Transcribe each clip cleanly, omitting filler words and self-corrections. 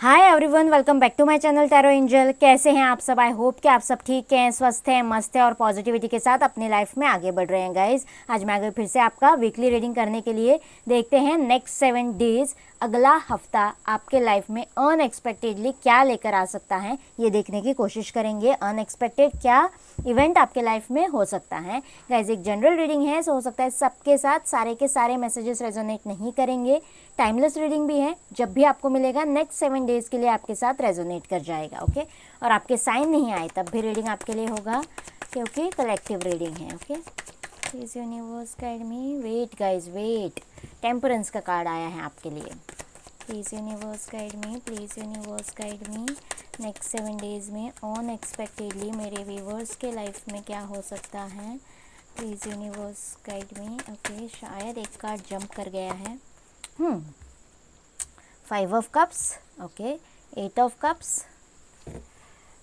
Hi everyone, welcome back to my channel tarot angel. कैसे हैं आप सब? आई होप कि आप सब ठीक हैं, स्वस्थ हैं, मस्त हैं और पॉजिटिविटी के साथ अपनी लाइफ में आगे बढ़ रहे हैं। गाइज, आज मैं आगे फिर से आपका वीकली रीडिंग करने के लिए देखते हैं नेक्स्ट 7 डेज, अगला हफ्ता आपके लाइफ में अनएक्सपेक्टेडली क्या लेकर आ सकता है, ये देखने की कोशिश करेंगे। अनएक्सपेक्टेड क्या इवेंट आपके लाइफ में हो सकता है। गाइज, एक जनरल रीडिंग है, सो हो सकता है सबके साथ सारे के सारे मैसेजेस रेजोनेट नहीं करेंगे। टाइमलेस रीडिंग भी है, जब भी आपको मिलेगा नेक्स्ट 7 डेज के लिए आपके साथ रेजोनेट कर जाएगा। ओके, और आपके साइन नहीं आए तब भी रीडिंग आपके लिए होगा, क्योंकि कलेक्टिव रीडिंग है। Okay, please universe guide me. Wait guys, wait. Temperance का कार्ड आया है आपके लिए। Please universe guide me, please universe guide me. Next 7 days में अनएक्सपेक्टेडली मेरे व्यूवर्स के लाइफ में क्या हो सकता है, प्लीज़ यूनिवर्स गाइड मी। ओके, शायद एक कार्ड जंप कर गया है। 5 of cups, okay, 8 of cups,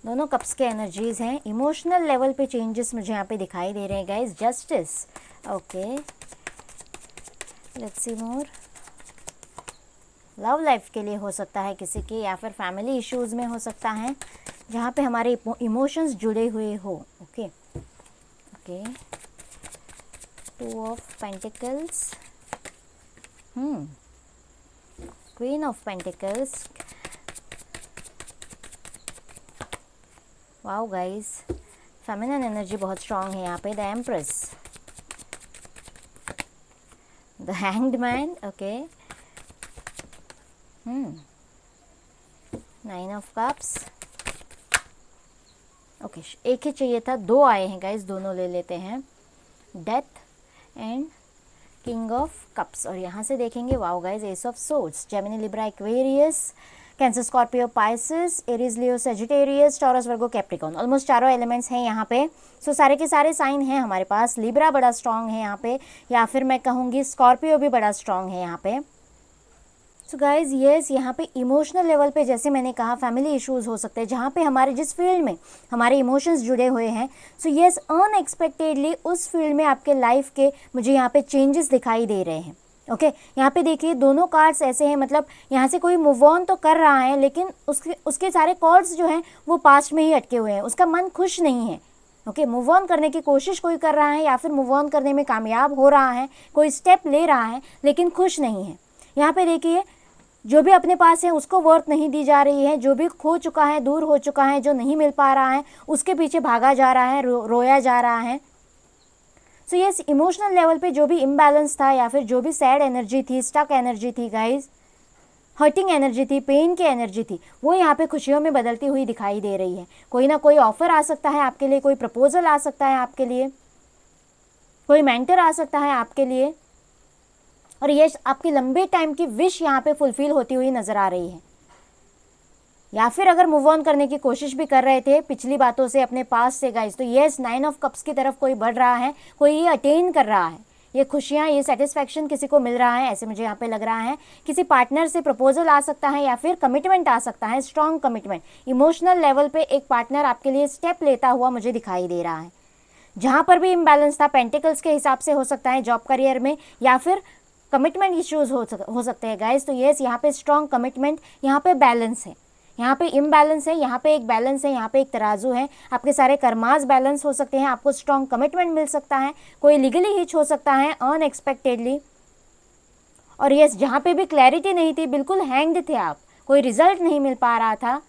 दोनों कप्स के एनर्जीज हैं। इमोशनल लेवल पे चेंजेस मुझे यहाँ पे दिखाई दे रहे हैं guys. Justice, okay, let's see more. Love life के लिए हो सकता है किसी के, या फिर फैमिली इश्यूज में हो सकता है जहाँ पे हमारे इमोशंस जुड़े हुए हो। Okay okay, 2 of pentacles, queen of pentacles. Wow guys, feminine energy बहुत स्ट्रांग है यहाँ पे। The empress, the hanged man, okay, 9 of cups. Okay, एक ही चाहिए था, 2 आए हैं गाइस, दोनों ले लेते हैं। Death and king of cups. और यहाँ से देखेंगे, wow guys, S of swords. Gemini, Libra, Aquarius, cancer, Scorpio, Pisces, Aries, Leo, Sagittarius, taurus, Virgo, Capricorn. Almost चारों एलिमेंट्स हैं यहाँ पे। सो सारे के सारे साइन हैं हमारे पास। लिब्रा बड़ा स्ट्रांग है यहाँ पे, या फिर मैं कहूँगी स्कॉर्पियो भी बड़ा स्ट्रांग है यहाँ पे। सो गाइज येस, यहाँ पे इमोशनल लेवल पे जैसे मैंने कहा फैमिली इश्यूज हो सकते हैं जहाँ पे हमारे जिस फील्ड में हमारे इमोशंस जुड़े हुए हैं। सो येस, अनएक्सपेक्टेडली उस फील्ड में आपके लाइफ के मुझे यहाँ पे चेंजेस दिखाई दे रहे हैं। ओके, यहाँ पे देखिए दोनों कार्ड्स ऐसे हैं, मतलब यहाँ से कोई मूव ऑन तो कर रहा है, लेकिन उसके सारे कॉर्ड्स जो हैं वो पास्ट में ही अटके हुए हैं। उसका मन खुश नहीं है। ओके, मूव ऑन करने की कोशिश कोई कर रहा है, या फिर मूव ऑन करने में कामयाब हो रहा है, कोई स्टेप ले रहा है, लेकिन खुश नहीं है। यहाँ पे देखिए, जो भी अपने पास है उसको वर्थ नहीं दी जा रही है। जो भी खो चुका है, दूर हो चुका है, जो नहीं मिल पा रहा है, उसके पीछे भागा जा रहा है, रोया जा रहा है। सो यस, इमोशनल लेवल पे जो भी इम्बैलेंस था, या फिर जो भी सैड एनर्जी थी, स्टक एनर्जी थी गाइज, हर्टिंग एनर्जी थी, पेन की एनर्जी थी, वो यहाँ पे खुशियों में बदलती हुई दिखाई दे रही है। कोई ना कोई ऑफर आ सकता है आपके लिए, कोई प्रपोजल आ सकता है आपके लिए, कोई मेंटर आ सकता है आपके लिए, और ये आपकी लंबे टाइम की विश यहाँ पे फुलफिल होती हुई नजर आ रही है। या फिर अगर मूव ऑन करने की कोशिश भी कर रहे थे पिछली बातों से, अपने पास से गाइस, तो यस, 9 ऑफ कप्स की तरफ कोई बढ़ रहा है, कोई ये अटेन कर रहा है, ये खुशियाँ, ये सेटिस्फैक्शन किसी को मिल रहा है, ऐसे मुझे यहाँ पे लग रहा है। किसी पार्टनर से प्रपोजल आ सकता है, या फिर कमिटमेंट आ सकता है, स्ट्रॉन्ग कमिटमेंट। इमोशनल लेवल पे एक पार्टनर आपके लिए स्टेप लेता हुआ मुझे दिखाई दे रहा है। जहाँ पर भी इम्बैलेंस था, पेंटिकल्स के हिसाब से हो सकता है, जॉब करियर में, या फिर कमिटमेंट इश्यूज हो सकते हैं गाइस। तो यस, यहाँ पे स्ट्रॉन्ग कमिटमेंट, यहाँ पे बैलेंस है, यहाँ पे इम्बैलेंस है, यहाँ पे एक बैलेंस है, यहाँ पे एक तराजू है। आपके सारे कर्मास बैलेंस हो सकते हैं, आपको स्ट्रॉन्ग कमिटमेंट मिल सकता है, कोई लीगली हिच हो सकता है अनएक्सपेक्टेडली। और यस, जहाँ पे भी क्लैरिटी नहीं थी, बिल्कुल हैंग्ड थे आप, कोई रिजल्ट नहीं मिल पा रहा था,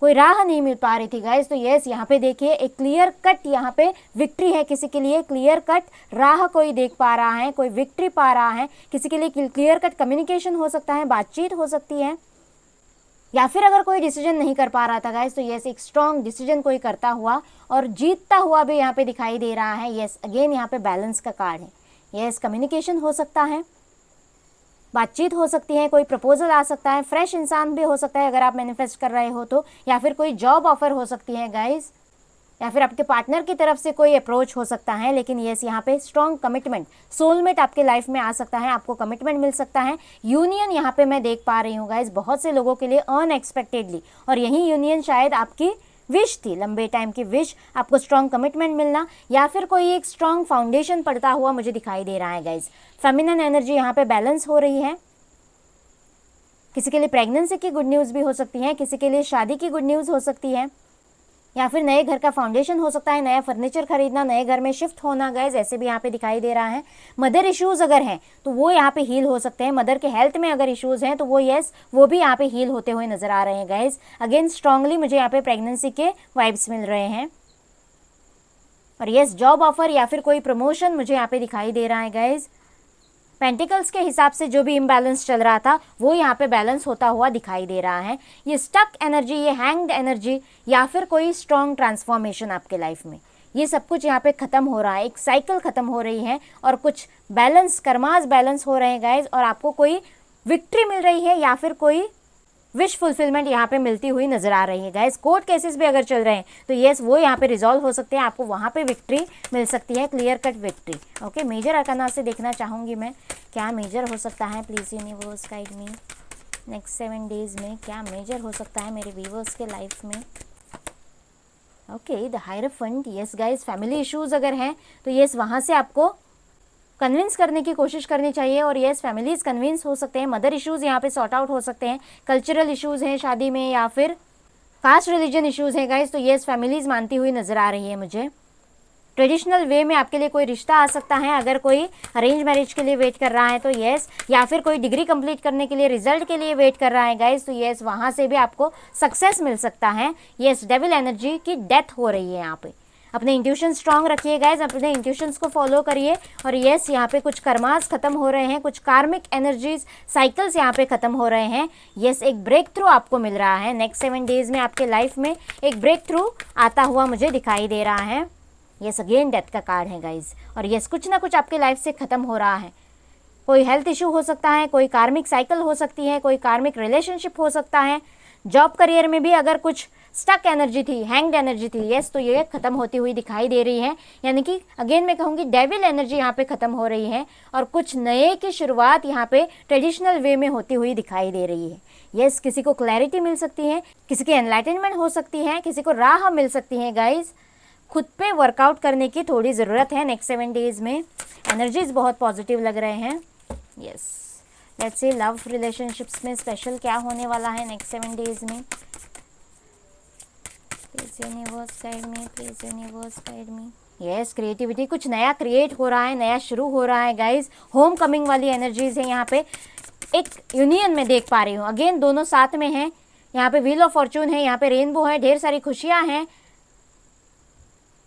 कोई राह नहीं मिल पा रही थी गाइस। तो यस, यहाँ पे देखिए एक क्लियर कट यहाँ पे विक्ट्री है किसी के लिए, क्लियर कट राह कोई देख पा रहा है, कोई विक्ट्री पा रहा है किसी के लिए। क्लियर कट कम्युनिकेशन हो सकता है, बातचीत हो सकती है, या फिर अगर कोई डिसीजन नहीं कर पा रहा था गाइस, तो यस, एक स्ट्रॉन्ग डिसीजन कोई करता हुआ और जीतता हुआ भी यहाँ पे दिखाई दे रहा है। यस, अगेन यहाँ पे बैलेंस का कार्ड है। यस, कम्युनिकेशन हो सकता है, बातचीत हो सकती है, कोई प्रपोजल आ सकता है, फ्रेश इंसान भी हो सकता है अगर आप मैनिफेस्ट कर रहे हो तो, या फिर कोई जॉब ऑफर हो सकती है गाइस, या फिर आपके पार्टनर की तरफ से कोई अप्रोच हो सकता है। लेकिन यस, यहाँ पे स्ट्रॉन्ग कमिटमेंट, सोलमेट आपके लाइफ में आ सकता है, आपको कमिटमेंट मिल सकता है। यूनियन यहाँ पे मैं देख पा रही हूँ गाइस, बहुत से लोगों के लिए अनएक्सपेक्टेडली, और यही यूनियन शायद आपकी विश थी, लंबे टाइम की विश, आपको स्ट्रॉन्ग कमिटमेंट मिलना, या फिर कोई एक स्ट्रॉन्ग फाउंडेशन पड़ता हुआ मुझे दिखाई दे रहा है गाइज। फेमिनिन एनर्जी यहाँ पे बैलेंस हो रही है। किसी के लिए प्रेगनेंसी की गुड न्यूज़ भी हो सकती है, किसी के लिए शादी की गुड न्यूज़ हो सकती है, या फिर नए घर का फाउंडेशन हो सकता है, नया फर्नीचर खरीदना, नए घर में शिफ्ट होना गाइज, ऐसे भी यहाँ पे दिखाई दे रहा है। मदर इश्यूज़ अगर हैं तो वो यहाँ पे हील हो सकते हैं। मदर के हेल्थ में अगर इश्यूज़ हैं तो वो वो भी यहाँ पे हील होते हुए नजर आ रहे हैं गाइज। अगेन स्ट्रांगली मुझे यहाँ पे प्रेगनेंसी के वाइब्स मिल रहे हैं। और जॉब ऑफर या फिर कोई प्रमोशन मुझे यहाँ पे दिखाई दे रहा है गाइज। पेंटिकल्स के हिसाब से जो भी इम्बैलेंस चल रहा था वो यहाँ पे बैलेंस होता हुआ दिखाई दे रहा है। ये स्टक एनर्जी, ये हैंग्ड एनर्जी या फिर कोई स्ट्रॉन्ग ट्रांसफॉर्मेशन आपके लाइफ में, ये सब कुछ यहाँ पे ख़त्म हो रहा है। एक साइकिल ख़त्म हो रही है और कुछ बैलेंस, कर्मास बैलेंस हो रहे हैं गाइज, और आपको कोई विक्ट्री मिल रही है या फिर कोई विश फुलफिलमेंट यहाँ पे मिलती हुई नजर आ रही है गाइस। कोर्ट केसेस भी अगर चल रहे हैं तो वो यहाँ पे रिजॉल्व हो सकते हैं, आपको वहाँ पे विक्ट्री मिल सकती है, clear cut victory. Okay, major arcana से देखना चाहूँगी मैं क्या मेजर हो सकता है। Please universe guide me, next 7 days में क्या मेजर हो सकता है मेरे व्यूअर्स के लाइफ में। Okay, the hierophant, yes guys, family issues अगर हैं तो वहाँ से आपको कन्विंस करने की कोशिश करनी चाहिए, और फैमिलीज कन्विंस हो सकते हैं। मदर इश्यूज़ यहाँ पे सॉर्ट आउट हो सकते हैं। कल्चरल इश्यूज़ हैं शादी में, या फिर कास्ट रिलीजन इश्यूज़ हैं गाइस, तो फैमिलीज मानती हुई नज़र आ रही है मुझे। ट्रेडिशनल वे में आपके लिए कोई रिश्ता आ सकता है, अगर कोई अरेंज मैरिज के लिए वेट कर रहा है तो या फिर कोई डिग्री कंप्लीट करने के लिए, रिजल्ट के लिए वेट कर रहा है गाइस, तो वहाँ से भी आपको सक्सेस मिल सकता है। डेविल एनर्जी की डेथ हो रही है यहाँ पे। अपने इंट्यूशन स्ट्रांग रखिए गाइज, अपने इंट्यूशंस को फॉलो करिए। और यहाँ पे कुछ कर्मास खत्म हो रहे हैं, कुछ कार्मिक एनर्जीज, साइकिल्स यहाँ पे खत्म हो रहे हैं। एक ब्रेक थ्रू आपको मिल रहा है। नेक्स्ट 7 डेज में आपके लाइफ में एक ब्रेक थ्रू आता हुआ मुझे दिखाई दे रहा है। अगेन डेथ का कार्ड है गाइज, और कुछ ना कुछ आपके लाइफ से खत्म हो रहा है। कोई हेल्थ इशू हो सकता है, कोई कार्मिक साइकिल हो सकती है, कोई कार्मिक रिलेशनशिप हो सकता है। जॉब करियर में भी अगर कुछ स्टक एनर्जी थी, हैंग्ड एनर्जी थी, तो ये खत्म होती हुई दिखाई दे रही है। यानी कि अगेन मैं कहूँगी डेविल एनर्जी यहाँ पे खत्म हो रही है, और कुछ नए की शुरुआत यहाँ पे ट्रेडिशनल वे में होती हुई दिखाई दे रही है। किसी को क्लैरिटी मिल सकती है, किसी की एनलाइटनमेंट हो सकती है, किसी को राह मिल सकती है गाइज। खुद पे वर्कआउट करने की थोड़ी ज़रूरत है नेक्स्ट 7 डेज में। एनर्जीज बहुत पॉजिटिव लग रहे हैं। लेट्स सी लव रिलेशनशिप्स में स्पेशल क्या होने वाला है नेक्स्ट 7 डेज में। Please universe guide me, please universe guide me. Creativity, कुछ नया क्रिएट हो रहा है, नया शुरू हो रहा है गाइज। होम कमिंग वाली एनर्जीज है यहाँ पे। एक यूनियन में देख पा रही हूँ, अगेन दोनों साथ में हैं। यहाँ पे व्हील ऑफ फॉर्चून है, यहाँ पे रेनबो है, ढेर सारी खुशियाँ हैं,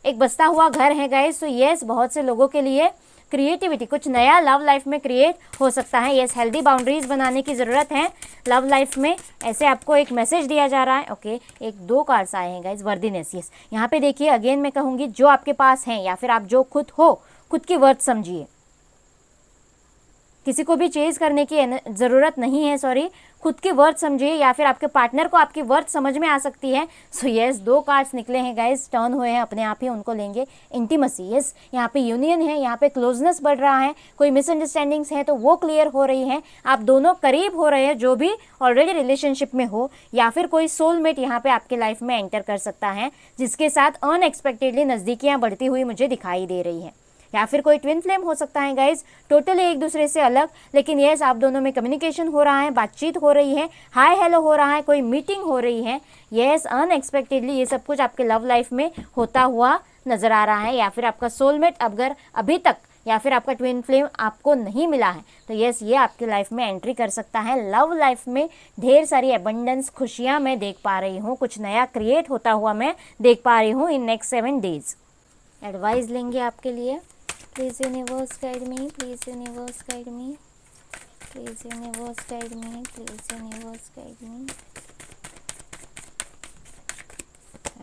एक बसता हुआ घर है गाइज। तो बहुत से लोगों के लिए क्रिएटिविटी, कुछ नया लव लाइफ में क्रिएट हो सकता है। हेल्दी बाउंड्रीज बनाने की ज़रूरत है लव लाइफ में, ऐसे आपको एक मैसेज दिया जा रहा है। ओके, 2 कार्ड्स आए हैं गाइज, वर्दीनेस। यहाँ पे देखिए, अगेन मैं कहूँगी जो आपके पास हैं या फिर आप जो खुद हो, खुद की वर्थ समझिए। किसी को भी चेज करने की ज़रूरत नहीं है, खुद की वर्थ समझिए, या फिर आपके पार्टनर को आपकी वर्थ समझ में आ सकती है। 2 कार्ड्स निकले हैं गाइस, टर्न हुए हैं, अपने आप ही उनको लेंगे। इंटीमेसी, यहाँ पे यूनियन है, यहाँ पे क्लोजनेस बढ़ रहा है। कोई मिसअंडरस्टैंडिंग्स है तो वो क्लियर हो रही हैं, आप दोनों करीब हो रहे हैं, जो भी ऑलरेडी रिलेशनशिप में हो, या फिर कोई सोलमेट यहाँ पे आपके लाइफ में एंटर कर सकता है, जिसके साथ अनएक्सपेक्टेडली नज़दीकियाँ बढ़ती हुई मुझे दिखाई दे रही हैं। या फिर कोई ट्विन फ्लेम हो सकता है गाइज, टोटली एक दूसरे से अलग, लेकिन आप दोनों में कम्युनिकेशन हो रहा है, बातचीत हो रही है, हाय हेलो हो रहा है, कोई मीटिंग हो रही है। अनएक्सपेक्टेडली ये सब कुछ आपके लव लाइफ में होता हुआ नजर आ रहा है। या फिर आपका सोलमेट अगर अभी तक, या फिर आपका ट्विन फ्लेम आपको नहीं मिला है तो ये आपकी लाइफ में एंट्री कर सकता है। लव लाइफ में ढेर सारी एबंडेंस, खुशियाँ मैं देख पा रही हूँ, कुछ नया क्रिएट होता हुआ मैं देख पा रही हूँ इन नेक्स्ट 7 डेज। एडवाइस लेंगे आपके लिए। Please universe guide me, please universe guide me, please universe guide me, please universe guide me.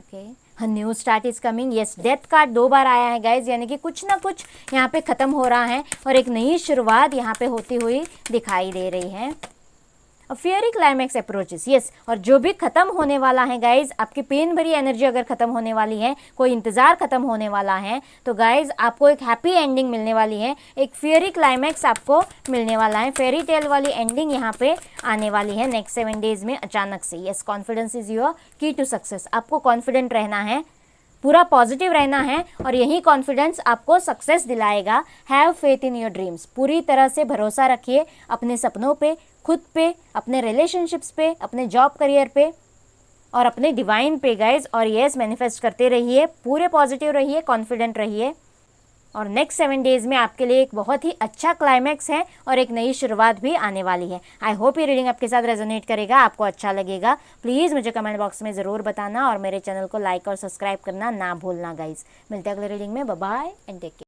Okay, a new start is coming. Death card 2 बार आया है गाइज, यानी कि कुछ ना कुछ यहाँ पे ख़त्म हो रहा है और एक नई शुरुआत यहाँ पे होती हुई दिखाई दे रही है। फियरी क्लाइमैक्स अप्रोचेस, और जो भी खत्म होने वाला है गाइज, आपकी पेन भरी एनर्जी अगर खत्म होने वाली है, कोई इंतजार खत्म होने वाला है, तो गाइज आपको एक हैप्पी एंडिंग मिलने वाली है, एक फियरी क्लाइमैक्स आपको मिलने वाला है, फेरी टेल वाली एंडिंग यहाँ पे आने वाली है नेक्स्ट 7 डेज में अचानक से। कॉन्फिडेंस इज योर की टू सक्सेस। आपको कॉन्फिडेंट रहना है, पूरा पॉजिटिव रहना है और यही कॉन्फिडेंस आपको सक्सेस दिलाएगा। Have faith in your dreams, पूरी तरह से भरोसा रखिए अपने सपनों पे, खुद पे, अपने रिलेशनशिप्स पे, अपने जॉब करियर पे और अपने डिवाइन पे गाइज। और यस, मैनिफेस्ट करते रहिए, पूरे पॉजिटिव रहिए, कॉन्फिडेंट रहिए। और नेक्स्ट 7 डेज में आपके लिए एक बहुत ही अच्छा क्लाइमैक्स है और एक नई शुरुआत भी आने वाली है। आई होप ये रीडिंग आपके साथ रेजोनेट करेगा, आपको अच्छा लगेगा। प्लीज़ मुझे कमेंट बॉक्स में ज़रूर बताना और मेरे चैनल को लाइक और सब्सक्राइब करना ना भूलना गाइज। मिलते हैं अगले रीडिंग में। Bye bye and take care.